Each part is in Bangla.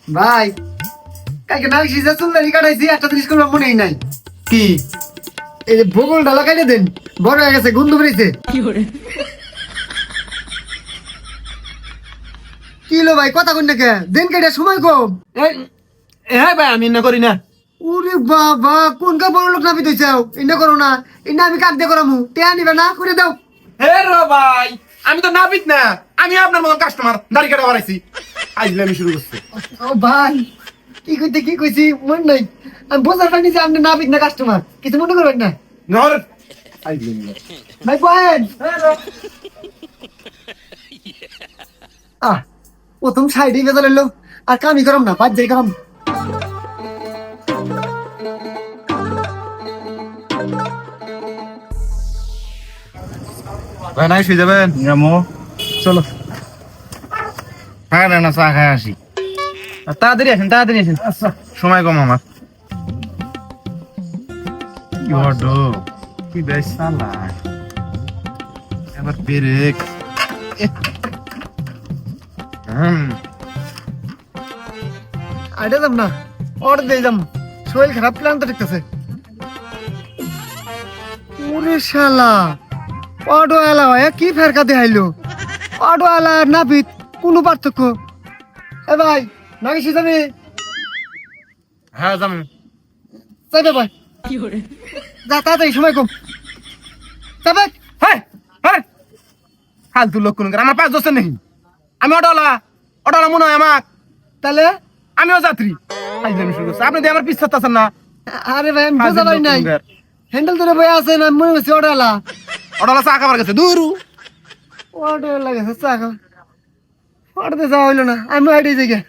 ভাই কালকে নাক সিজা চুলদারি কাটাইছি একটা জিনিস করলাম মনেই নাই। কি এই যে ভূগোল ডালা কাটে দেন বড় হয়ে গেছে গন্ধ বেরিয়েছে। কি লো ভাই কথা কই না কে দেন কেটে সময় কম। হ্যাঁ ভাই আমি না করি না। ওরে বাবা কোন কা বড় লোক নাবি দইছাও ইন্না করো না ইন্না আমি কাট দে করামু টেয়া নিবে না করে দাও। হে রে ভাই আমি তো নাপিত না, আমি আপনার মতন কাস্টমার দাড়ি কাটা বাড়াইছি। আইলে আমি শুরু করছি। ও ভাই কি কইছি মন নাই আমি বোঝার পাইনি যে আপনি নাবিক না কাস্টমার কিছু মনে করবেন না। নহর আইলে ভাই বহেন প্রথম সাইডে বেজাল এলো আর কামই করাম না বাদ যাই করাম। ভাই নাই শুয়ে যাবেন রামো, চলো। হ্যাঁ না চা খাই আসি। তাড়াতাড়ি আসেন তাড়াতাড়ি আসেন। আচ্ছা সময় কম আমার। কি বড় কি বেশ সালা এবার ব্রেক। আইডা যাম না অর্ডার দিয়ে যাম শরীর খারাপ প্ল্যান তো ঠিকছে। ওরে শালা অটো আলা হয় কি ফেরকা দেখাইলো অটো আলা আর নাপিত কোনো পার্থক্য। এ ভাই নাকি যাবে হ্যাঁ যাবেন যাইবে ভাই যা তাড়াতাড়ি সময় কম যাবে। হ্যাঁ হ্যাঁ ফালতু লোক কোন আমার পাঁচ দশ নেই। আমি অটোলা অটোলা মনে হয় আমার, তাহলে আমিও যাত্রী। আইলে আমি শুরু করছি, আপনি দিয়ে আমার পিছাতে আছেন না। আরে ভাই আমি বোঝা পারি নাই হ্যান্ডেল ধরে বয়ে আছে না মনে হচ্ছে অটো আলা অটোলা চা খাবার গেছে দূর। অটো লাগেছে চা খাও অটোতে যাওয়া হইলো না আমি আইডি জায়গা।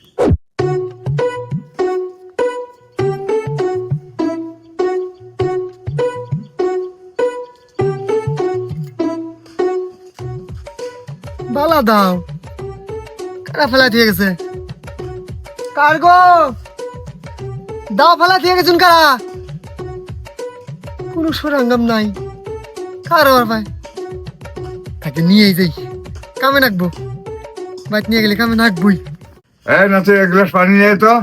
বালা দাও কারা ফেলা দিয়ে গেছে কার্গো দাও ফেলা দিয়ে গেছুন কারা কোনো সরঞ্জাম নাই কার আর ভাই তাকে নিয়েই যাই কামে নাকবো বাইক নিয়ে গেলে কামে নাকবই। এই নাচে এক গ্লাস পানি নিয়ে তো।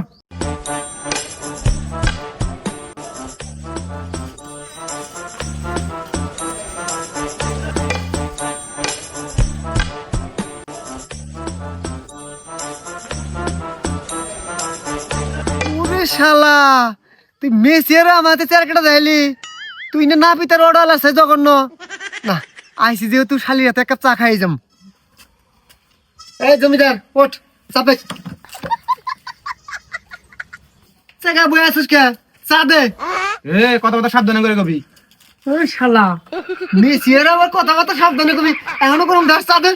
ওরে শালা তুই মেসিয়ার আমাদের চার কাটা যাইলি তুই না পিতার অর্ডার আছে জঘন্য না আইসি যেহেতু শালির হাতে এক কাপ চা খাই যাম। এই জমিদার ওঠ চাপে চাকা বয়ে আসিস কে চা দে। এ কথা কথা সাবধানে করে কবি। ওরে শালা মেসিয়ার আবার কথা কথা সাবধানে কবি এখনো কোনো দাস চা দে।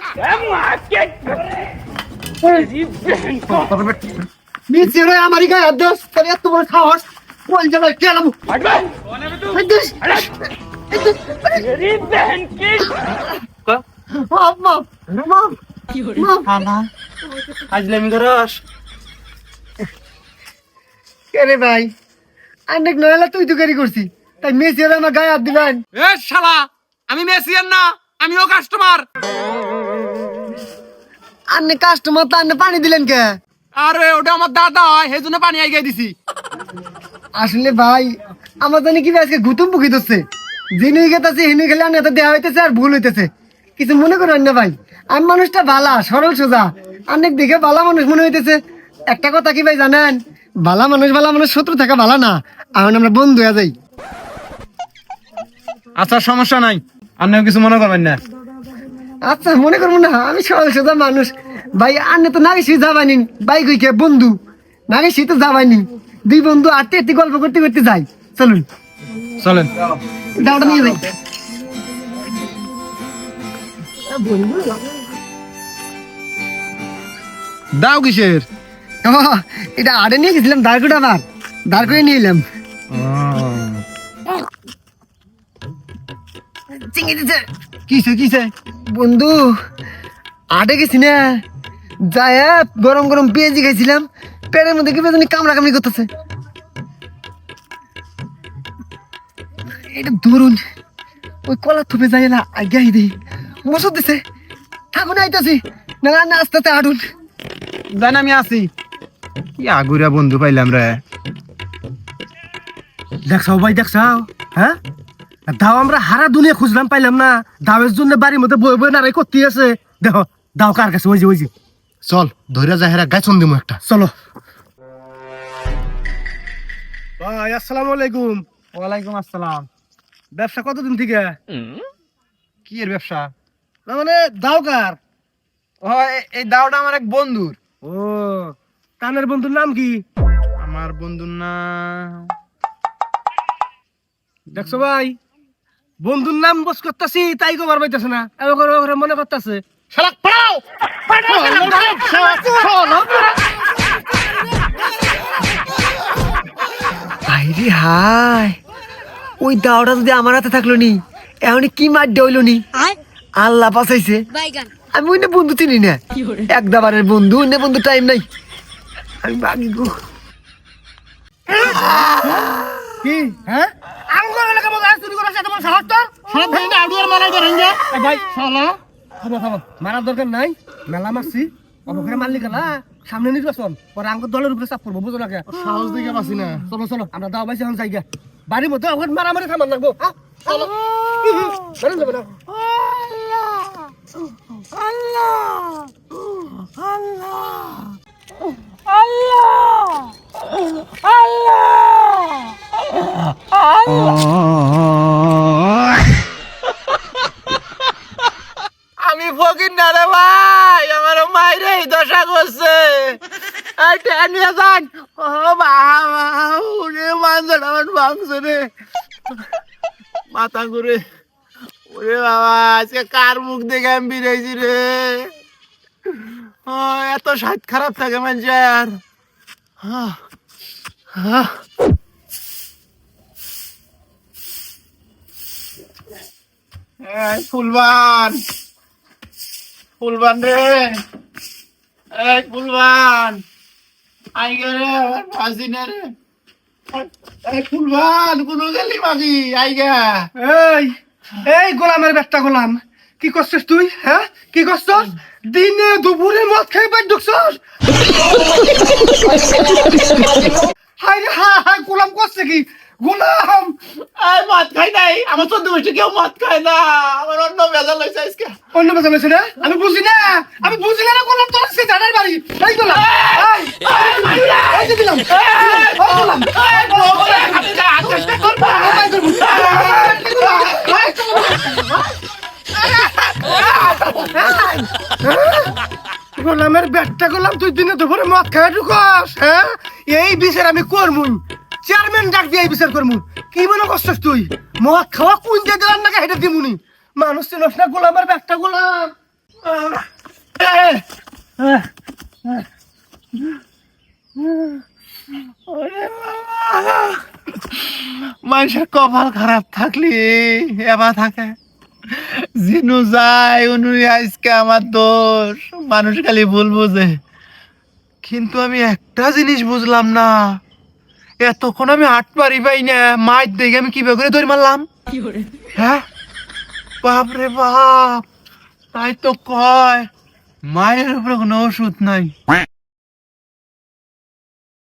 মেসিয়ার আমারই গায়ে হাত দাস তাহলে এত বড় সাহস কোন জায়গায় গেলাম আজলামি করস রে ভাই অনেক নয়লা তুই গাড়ি করছি তাই মেসি হলে আমার গায়ে হাত দিবেন। এ শালা আমি মেসিয়ান না, আমিও কাস্টমার। আন্নে কাস্টমার তো আন্নে পানি দিলেন কে? আরে ওটা আমার দাদা হয় সেই জন্য পানি আইগাই দিছি। আসলে ভাই আমার জানি কি আজকে গুতুম পুকি ধরছে যিনি গেতাছে হিনি খেলে আনে তো দেওয়া হইতেছে আর ভুল হইতেছে কিছু মনে করেন না ভাই আমি মানুষটা বালা সরল সোজা অনেক দেখে বালা মানুষ মনে হইতেছে। একটা কথা কি ভাই জানেন বালা মানুষ শত্রু থাকা বালা না এখন আমরা বন্ধু হয়ে যাই। আচ্ছা সমস্যা নাই, আপনিও কিছু মনে করবেন না। আচ্ছা মনে করবো না আমি সরল সোজা মানুষ ভাই আন্নে তো নাগেশি যাবানি ভাই কইকে বন্ধু নাগেশি তো যাবানি দুই বন্ধু আটতে আটতে গল্প করতে করতে যাই চলুন চলেন দাওটা নিয়ে যাই। দাও কিসের? এটা আড়ে নিয়ে গেছিলাম দাঁড়কুটা আবার দাঁড় করে নিয়ে এলাম। কিসে কিসে বন্ধু আড়ে গেছি না যায় গরম গরম পেঁয়াজি খাইছিলাম পেটের মধ্যে কি বেজনি কামড়া কামড়ি করতেছে। এটা ধরুন ওই কলার থপে যাই না আগে দিই মশর দিছে থাকুন আইতাছি না না আস্তে আস্তে হাঁটুন জান আমি আছি। কি আগুরা বন্ধু পাইলাম রে। দেখছাও ভাই দেখছাও, হ্যাঁ দাও আমরা হারা দুনিয়া খুঁজলাম পাইলাম না, দাওয়ের জন্য বাড়ির মধ্যে বই বই নারাই করতে আছে। দেখো দাও কার কাছে, ওই যে চল ধরে যা হেরা গাছন দিমু একটা, চলো। ভাই আসসালামু আলাইকুম। ওয়ালাইকুম আসসালাম। ব্যবসা কতদিন থেকে? কি এর ব্যবসা? না মানে দাও কার? ও এই দাওটা আমার এক বন্ধুর। ও কানের বন্ধুর নাম কি? আমার বন্ধুর নাম দেখছো ভাই, বন্ধুর নাম বস করতেছি তাই কবার পাইতেছে না, ওরে মনে করতেছে শালা পাও আইরে হাই, ওই দাওটা যদি আমার হাতে থাকলো নি, এখন কি মার হইলো নি। আল্লাহ বাঁচাইছে। আমি ওই বন্ধু চিনি না, এক দাবারের বন্ধু, অন্য বন্ধু টাইম নাই। আমি বাগি গো। কি হ্যাঁ আঙ্গুল এলাকা মতো চুরি করা আছে তোমার সাহস তো সব ভেঙে আড়ুয়ার মারা ধরেন যা ভাই শালা। খাবো মারার দরকার নাই, মেলা মারছি অবঘরে মারলি গেলা, সামনে নির্বাচন পরে আঙ্গুর দলের উপরে চাপ করবো, বুঝো না কে সাহস দিকে বাসি না। চলো চলো আমরা দাও পাইছি এখন জায়গা বাড়ির মধ্যে ওখানে মারামারি থামান লাগবো। চলো বেরোন যাবে না। আমি ফকির না রে ভাই, আমার মাইরে দশা করছে। নিয়ে যান। ও বাবা ওরে মানছে আমার ভাঙছে রে, মাথা ঘুরে। ওরে বাবা আজকে কার মুখ দেখে আমি বেরিয়েছি রে। ও এত স্বাদ খারাপ থাকে মানুষের। ফুলবান ফুলবান রে, এই ফুলবান আই গে রে, আমার ফাঁসি না রে। এই ফুলবান কোন গেলি মাগি আই গে। এই এই গোলামের বেটা গোলাম, কি করছিস তুই? হ্যাঁ কি করছিস? দিনে দুপুরে মদ খাই পাই ঢুকছস? হাই রে হাই, গোলাম করছে কি? গোলাম এই মদ খাই নাই, আমার 14 বছর কেউ মদ খায় না, আমার অন্য ভেজাল হয়েছে আজকে। অন্য কথা বলছে না, আমি বুঝি না না গোলাম তোর সে জানার বাড়ি এই গোলাম এই যে দিলাম গোলাম গোলামের ব্যাটটা গোলাম, তুই দিনে দুপুরে মদ খাই ঢুকস? হ্যাঁ এই বিচার আমি করমুই, চেয়ারম্যান ডাক দিয়ে এই বিচার করমু। কি মনে করছিস তুই? মদ খাওয়া কোন দিয়ে দিলাম নাকি হেঁটে দিমুনি? মানুষ চিনস না গোলামের ব্যাটটা গোলাম। মানুষের কপাল খারাপ থাকলে এবার থাকে, জিনু যায় অনুই আজকে আমার দোষ, মানুষ খালি ভুল বোঝে। কিন্তু আমি একটা জিনিস বুঝলাম না, এতক্ষণ আমি হাট পারি পাই না, মাছ দেখে আমি কিভাবে করে দৌড় মারলাম। হ্যাঁ বাপ রে বাপ, তাই তো কয় মায়ের উপরে কোনো ওষুধ নাই।